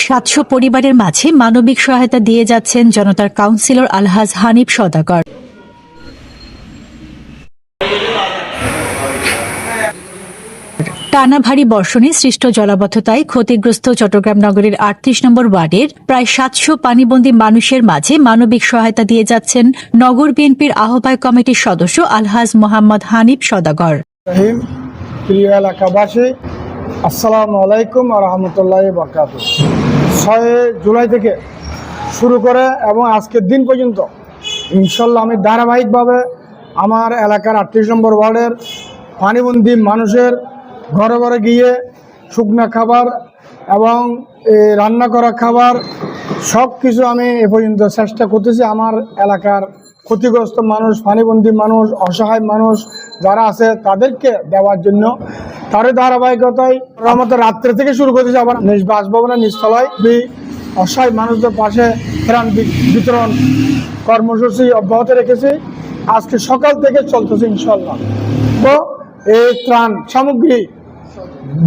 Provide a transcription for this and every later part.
700 পরিবারের মাঝে মানবিক সহায়তা দিয়ে যাচ্ছেন জনতার কাউন্সিলর আলহাজ হানিফ সওদাগর। টানা ভারী বর্ষণে সৃষ্ট জলাবদ্ধতায় ক্ষতিগ্রস্ত চট্টগ্রাম নগরীর 38 নম্বর ওয়ার্ডের প্রায় 700 পানিবন্দী মানুষের মাঝে মানবিক সহায়তা দিয়ে যাচ্ছেন নগর বিএনপির আহ্বায়ক কমিটির সদস্য আলহাজ মোহাম্মদ হানিফ সওদাগর। প্রিয় এলাকাবাসী, আসসালামু আলাইকুম ওয়া রাহমাতুল্লাহি ওয়া বারাকাতুহু। 6 জুলাই থেকে শুরু করে এবং আজকের দিন পর্যন্ত ইনশাল্লাহ আমি ধারাবাহিকভাবে আমার এলাকার 38 নম্বর ওয়ার্ডের পানিবন্দী মানুষের ঘরে ঘরে গিয়ে শুকনা খাবার এবং রান্না করা খাবার সব কিছু আমি এ পর্যন্ত চেষ্টা করতেছি। আমার এলাকার ক্ষতিগ্রস্ত মানুষ, পানিবন্দী মানুষ, অসহায় মানুষ যারা আছে তাদেরকে দেওয়ার জন্য তার ধারাবাহিকতায় আমাদের রাত্রে থেকে শুরু করতেছি। আবার বাসভবনের নিচতলায় অসহায় মানুষদের পাশে ত্রাণ বিতরণ কর্মসূচি অব্যাহত রেখেছি। আজকে সকাল থেকে চলতেছে ইনশাল্লাহ। তো এই ত্রাণ সামগ্রী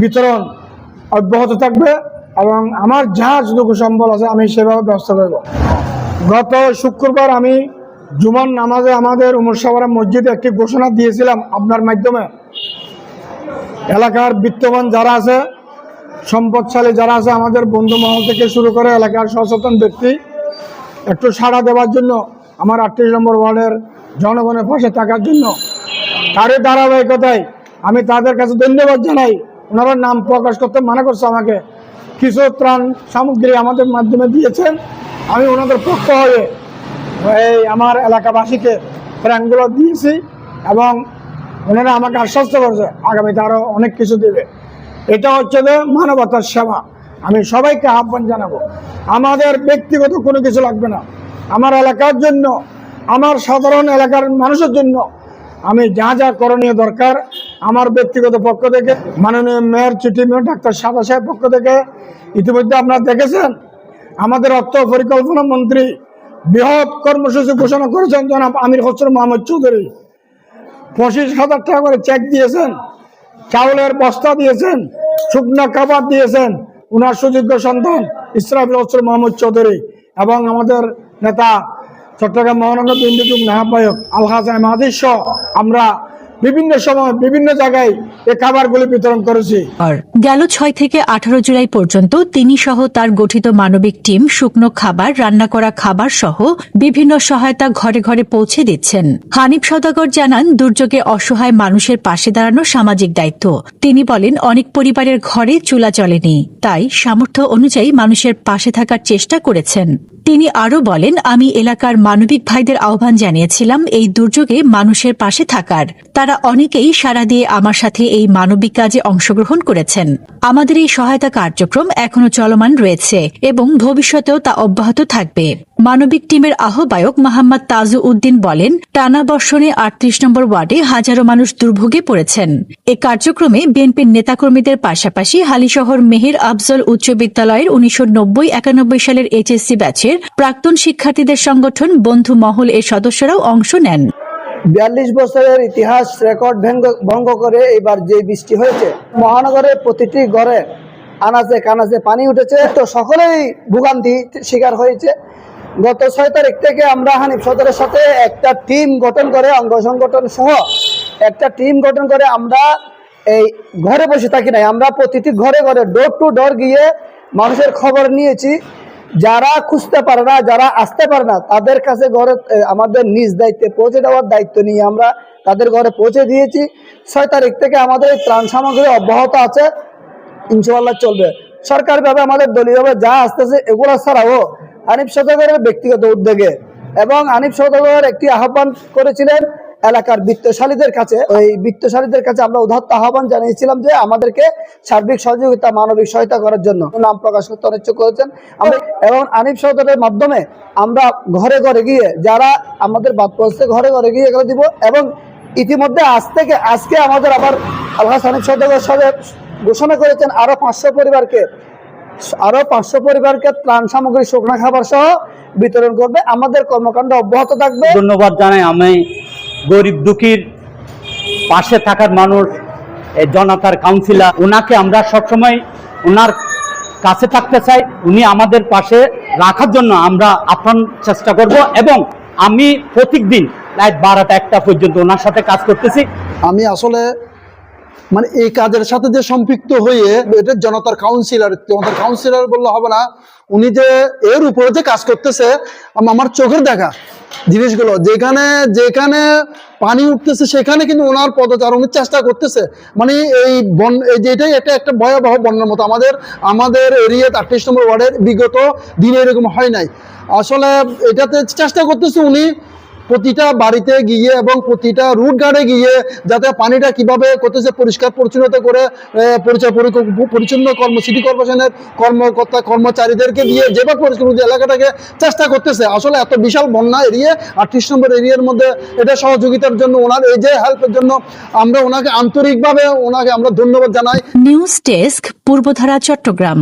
বিতরণ অব্যাহত থাকবে এবং আমার যা যতটুকু সম্বল আছে আমি সেভাবে ব্যবস্থা করব। গত শুক্রবার আমি জুমার নামাজে আমাদের উমর সাবরা মসজিদে একটি ঘোষণা দিয়েছিলাম আপনার মাধ্যমে। এলাকার বিত্তবান যারা আছে, সম্পদশালী যারা আছে, আমাদের বন্ধু মহল থেকে শুরু করে এলাকার সচেতন ব্যক্তি একটু সাড়া দেওয়ার জন্য, আমার 38 নম্বর ওয়ার্ডের জনগণের পাশে থাকার জন্য। তারই ধারাবাহিকতায় আমি তাদের কাছে ধন্যবাদ জানাই। ওনারা নাম প্রকাশ করতে মানা করছে আমাকে। কিছু ত্রাণ সামগ্রী আমাদের মাধ্যমে দিয়েছেন। আমি ওনাদের পক্ষ হয়ে এই আমার এলাকাবাসীকে ত্রাণগুলো দিয়েছি এবং ওনারা আমাকে আশ্বস্ত করছে আগামীতে আরও অনেক কিছু দেবে। এটা হচ্ছে যে মানবতার সেবা। আমি সবাইকে আহ্বান জানাবো, আমাদের ব্যক্তিগত কোনো কিছু লাগবে না। আমার এলাকার জন্য, আমার সাধারণ এলাকার মানুষের জন্য আমি যা যা করণীয় দরকার আমার ব্যক্তিগত পক্ষ থেকে, মাননীয় মেয়র, চিঠি মেয়র ডাক্তার সাদা সাহেব পক্ষ থেকে ইতিমধ্যে আপনারা দেখেছেন আমাদের অর্থ পরিকল্পনা মন্ত্রী বৃহৎ কর্মসূচি ঘোষণা করেছেন জনাব আমির হোসেন মোহাম্মদ চৌধুরী। 25,000 টাকা করে চেক দিয়েছেন, চাউলের বস্তা দিয়েছেন, শুকনা খাবার দিয়েছেন উনার সুযোগ্য সন্তান ইসরাফিল হোসেন মোহাম্মদ চৌধুরী এবং আমাদের নেতা চট্টগ্রাম মহানগর বিএনপির আহ্বায়ক আলহাজ মাহাদি সহ আমরা বিভিন্ন সময় বিভিন্ন জায়গায় এই খাবারগুলি বিতরণ করেছি। গেল 6 থেকে 18 জুলাই পর্যন্ত তিনি সহ তার গঠিত মানবিক টিম শুকনো খাবার, রান্না করা খাবার সহ বিভিন্ন সহায়তা ঘরে ঘরে পৌঁছে দিচ্ছেন। হানিফ সওদাগর জানান, দুর্যোগে অসহায় মানুষের পাশে দাঁড়ানো সামাজিক দায়িত্ব। তিনি বলেন, অনেক পরিবারের ঘরে চুলা জ্বলেনি, তাই সামর্থ্য অনুযায়ী মানুষের পাশে থাকার চেষ্টা করেছেন। তিনি আরও বলেন, আমি এলাকার মানবিক ভাইদের আহ্বান জানিয়েছিলাম এই দুর্যোগে মানুষের পাশে থাকার। তারা অনেকেই সাড়া দিয়ে আমার সাথে এই মানবিক কাজে অংশগ্রহণ করেছেন। আমাদের এই সহায়তা কার্যক্রম এখনো চলমান রয়েছে এবং ভবিষ্যতেও তা অব্যাহত থাকবে। মানবিক টিমের আহ্বায়ক মোহাম্মদ তাজু উদ্দিন বলেন, টানা বর্ষণে 38 নম্বর ওয়ার্ডে হাজারো মানুষ দুর্ভোগে পড়েছেন। এ কার্যক্রমে বিএনপির নেতাকর্মীদের পাশাপাশি হালিশহর মেহের আফজল উচ্চ বিদ্যালয়ের 1990-91 সালের এইচএসসি ব্যাচের প্রাক্তন শিক্ষার্থীদের সংগঠন বন্ধু মহল এর সদস্যরাও অংশ নেন। 42 বছরের ইতিহাস রেকর্ড ভঙ্গ করে এবার যে বৃষ্টি হয়েছে, মহানগরের প্রতিটি ঘরে আনাচে কানাচে পানি উঠেছে। তো সকলেই ভোগান্তি শিকার হয়েছে। গত 6 তারিখ থেকে আমরা হানিফ সদরের সাথে একটা টিম গঠন করে, অঙ্গ সংগঠন সহ একটা টিম গঠন করে আমরা এই ঘরে বসে থাকি নাই, আমরা প্রতিটি ঘরে ঘরে ডোর টু ডোর গিয়ে মানুষের খবর নিয়েছি। যারা খুঁজতে পারে না, যারা আসতে পারে না, তাদের কাছে ঘরে আমাদের নিজ দায়িত্বে পৌঁছে দেওয়ার দায়িত্ব নিয়ে আমরা তাদের ঘরে পৌঁছে দিয়েছি। 6 তারিখ থেকে আমাদের এই ত্রাণ সামগ্রী অব্যাহত আছে, ইনশাআল্লাহ চলবে। সরকারিভাবে আমাদের দলীয়ভাবে যা আসতেছে এগুলো ছাড়াও হানিফ সওদাগরের ব্যক্তিগত উদ্যোগে এবং হানিফ সওদাগর একটি আহ্বান করেছিলেন এলাকার বিত্তশালীদের কাছে। ওই বিত্তশালীদের কাছে আমরা উদাত্ত আহ্বান জানিয়েছিলাম যে আমাদেরকে সার্বিক সহযোগিতা, মানবিক সহায়তা করার জন্য। নাম প্রকাশ করতে অনিচ্ছুক করেছেন এবং হানিফ সওদাগরের মাধ্যমে আমরা ঘরে ঘরে গিয়ে যারা আমাদের বাদ পড়ছে ঘরে ঘরে গিয়ে এগুলো দিব। এবং ইতিমধ্যে আজকে আমাদের আবার আলহাজ হানিফ সওদাগর সাহেব ঘোষণা করেছেন আরো 500 পরিবারকে ত্রাণ সামগ্রী, শুকনা খাবার সহ বিতরণ করবে। আমাদের কর্মকাণ্ড অব্যাহত থাকবে। ধন্যবাদ জানাই আমি গরিব দুঃখীর পাশে থাকার মানুষ, জনতার কাউন্সিলর। ওনাকে আমরা সবসময় ওনার কাছে থাকতে চাই, উনি আমাদের পাশে রাখার জন্য আমরা আপ্রাণ চেষ্টা করব এবং আমি প্রত্যেকদিন রাত 12টা 1টা পর্যন্ত ওনার সাথে কাজ করতেছি। আমি আসলে মানে এই কাজের সাথে যে সম্পৃক্ত হয়ে এটা জনতার কাউন্সিলর বললে হবে না, উনি যে এর উপরে যে কাজ করতেছে আমার চোখের দেখা জিনিসগুলো, যেখানে যেখানে পানি উঠতেছে সেখানে কিন্তু ওনার পদচারণের চেষ্টা করতেছে। মানে এই যেটাই এটা একটা ভয়াবহ বন্যার মতো আমাদের এরিয়া 38 নম্বর ওয়ার্ডের বিগত দিনে এরকম হয় নাই। আসলে এটাতে চেষ্টা করতেছে উনি প্রতিটা বাড়িতে গিয়ে এবং প্রতিটা রুট গার্ডে গিয়ে যাতে পানিটা কিভাবে করতেছে পরিষ্কার পরিচ্ছন্নতা করে পরিচ্ছন্ন সিটি কর্পোরেশনের কর্মকর্তা কর্মচারীদেরকে দিয়ে যেভাবে পরিষ্কার এলাকাটাকে চেষ্টা করতেছে। আসলে এত বিশাল বন্যা এরিয়া 38 নম্বর এরিয়ার মধ্যে এটা সহযোগিতার জন্য ওনার এই যে হেল্পের জন্য আমরা ওনাকে আন্তরিকভাবে আমরা ধন্যবাদ জানাই। News desk, Purbadhara, Chittagong.